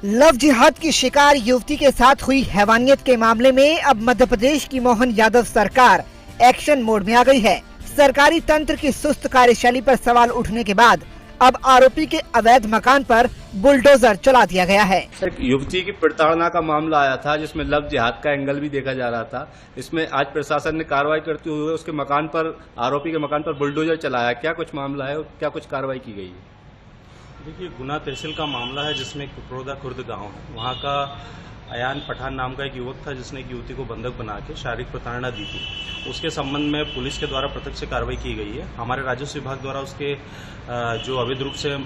Love जिहाद की शिकार युवती के साथ हुई हैवानियत के मामले में अब मध्य प्रदेश की मोहन यादव सरकार एक्शन मोड में आ गई है। सरकारी तंत्र की सुस्त कार्यशैली पर सवाल उठने के बाद अब आरोपी के अवैध मकान पर बुलडोजर चला दिया गया है। युवती की प्रताड़ना का मामला आया था जिसमें लव जिहाद का एंगल भी देखा जा रहा था। इसमें आज प्रशासन ने कार्रवाई करते हुए उसके मकान पर, आरोपी के मकान पर बुलडोजर चलाया। क्या कुछ मामला है और क्या कुछ कार्रवाई की गई है? देखिए, गुना तहसील का मामला है जिसमें कुपरोदा खुर्द गांव है। वहां का अयान पठान नाम का एक युवक था जिसने एक युवती को बंधक बना के शारीरिक प्रताड़ना दी थी। उसके संबंध में पुलिस के द्वारा प्रत्यक्ष कार्रवाई की गई है। हमारे राजस्व विभाग द्वारा उसके जो अवैध रूप से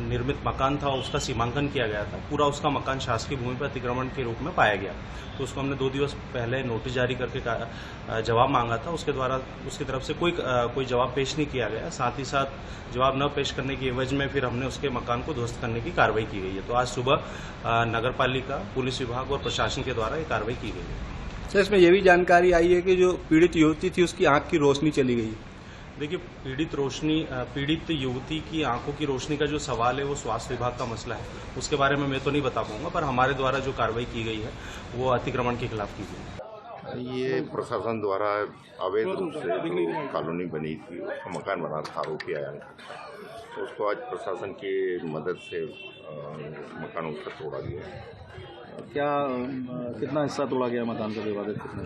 निर्मित मकान था उसका सीमांकन किया गया था। पूरा उसका मकान शासकीय भूमि पर अतिक्रमण के रूप में पाया गया, तो उसको हमने 2 दिवस पहले नोटिस जारी करके जवाब मांगा था। उसके द्वारा उसकी तरफ से कोई जवाब पेश नहीं किया गया। साथ ही साथ जवाब न पेश करने की एवज में फिर हमने उसके मकान को ध्वस्त करने की कार्रवाई की गई है। तो आज सुबह नगर पालिका, पुलिस विभाग और प्रशासन के द्वारा ये कार्रवाई की गई है। सर, इसमें यह भी जानकारी आई है कि जो पीड़ित युवती थी उसकी आंख की रोशनी चली गई। देखिए, पीड़ित युवती की आंखों की रोशनी का जो सवाल है वो स्वास्थ्य विभाग का मसला है। उसके बारे में मैं तो नहीं बता पाऊंगा, पर हमारे द्वारा जो कार्रवाई की गई है वो अतिक्रमण के खिलाफ की गई है। ये प्रशासन द्वारा अवैध रूप से जो कॉलोनी बनी थी उसका मकान बना था आरोपी अयान का, तो उसको आज प्रशासन की मदद से मकान उसका तोड़ा गया। क्या कितना हिस्सा तोड़ा गया मकान का? विवादित कितना?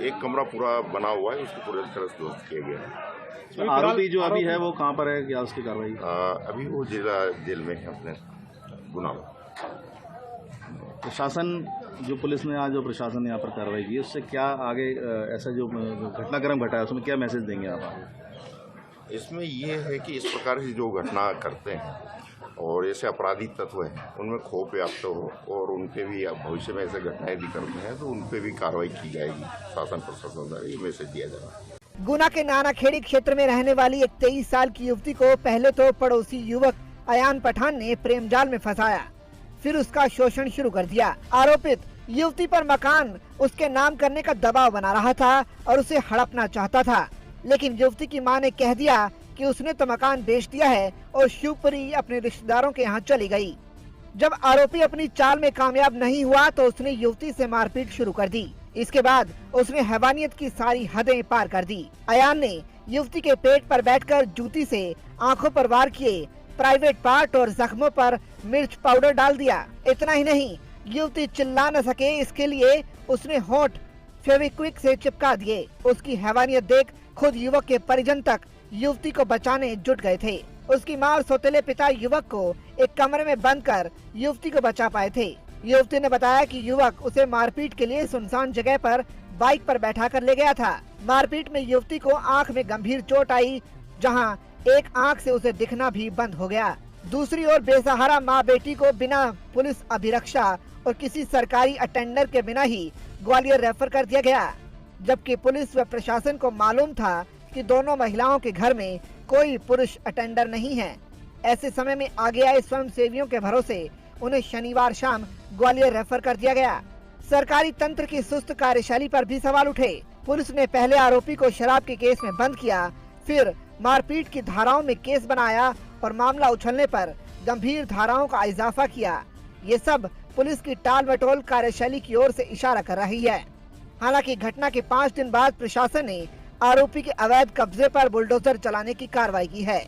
एक कमरा पूरा बना हुआ है, उसको पूरी तरह से ध्वस्त किया गया है। आरोपी जो अभी है वो कहाँ पर है? क्या उसकी कार्रवाई? अभी वो जिला जेल में है अपने गुना में। प्रशासन, जो पुलिस ने आज जो प्रशासन ने यहाँ पर कार्रवाई की, उससे क्या आगे ऐसा जो घटनाक्रम घटा है उसमें क्या मैसेज देंगे आप? इसमें ये है कि इस प्रकार की जो घटना करते हैं और ऐसे अपराधी तत्व हैं उनमें खौफ व्याप्त हो और उनके भी भविष्य में ऐसे घटनाएं भी करते हैं तो उन पर भी कार्रवाई की जाएगी। शासन प्रशासन द्वारा ये मैसेज दिया जा रहा है। गुना के नानाखेड़ी क्षेत्र में रहने वाली एक 23 साल की युवती को पहले तो पड़ोसी युवक अयान पठान ने प्रेम जाल में फंसाया, फिर उसका शोषण शुरू कर दिया। आरोपित युवती पर मकान उसके नाम करने का दबाव बना रहा था और उसे हड़पना चाहता था, लेकिन युवती की मां ने कह दिया कि उसने तो मकान बेच दिया है और शिवपुरी अपने रिश्तेदारों के यहाँ चली गई। जब आरोपी अपनी चाल में कामयाब नहीं हुआ तो उसने युवती से मारपीट शुरू कर दी। इसके बाद उसने हैवानियत की सारी हदें पार कर दी। अयान ने युवती के पेट पर बैठकर जूती से आंखों पर वार किए, प्राइवेट पार्ट और जख्मों पर मिर्च पाउडर डाल दिया। इतना ही नहीं, युवती चिल्ला न सके इसके लिए उसने होंठ फेविक्विक से चिपका दिए। उसकी हैवानियत देख खुद युवक के परिजन तक युवती को बचाने जुट गए थे। उसकी मां और सौतेले पिता युवक को एक कमरे में बंद कर युवती को बचा पाए थे। युवती ने बताया कि युवक उसे मारपीट के लिए सुनसान जगह पर बाइक पर बैठा कर ले गया था। मारपीट में युवती को आंख में गंभीर चोट आई, जहां एक आंख से उसे दिखना भी बंद हो गया। दूसरी ओर बेसहारा माँ बेटी को बिना पुलिस अभिरक्षा और किसी सरकारी अटेंडर के बिना ही ग्वालियर रेफर कर दिया गया, जबकि पुलिस व प्रशासन को मालूम था कि दोनों महिलाओं के घर में कोई पुरुष अटेंडर नहीं है। ऐसे समय में आगे आए स्वयं सेवियों के भरोसे उन्हें शनिवार शाम ग्वालियर रेफर कर दिया गया। सरकारी तंत्र की सुस्त कार्यशैली पर भी सवाल उठे। पुलिस ने पहले आरोपी को शराब के केस में बंद किया, फिर मारपीट की धाराओं में केस बनाया और मामला उछलने पर गंभीर धाराओं का इजाफा किया। ये सब पुलिस की टाल मटोल कार्यशैली की ओर से इशारा कर रही है। हालांकि घटना के 5 दिन बाद प्रशासन ने आरोपी के अवैध कब्जे पर बुलडोजर चलाने की कार्रवाई की है।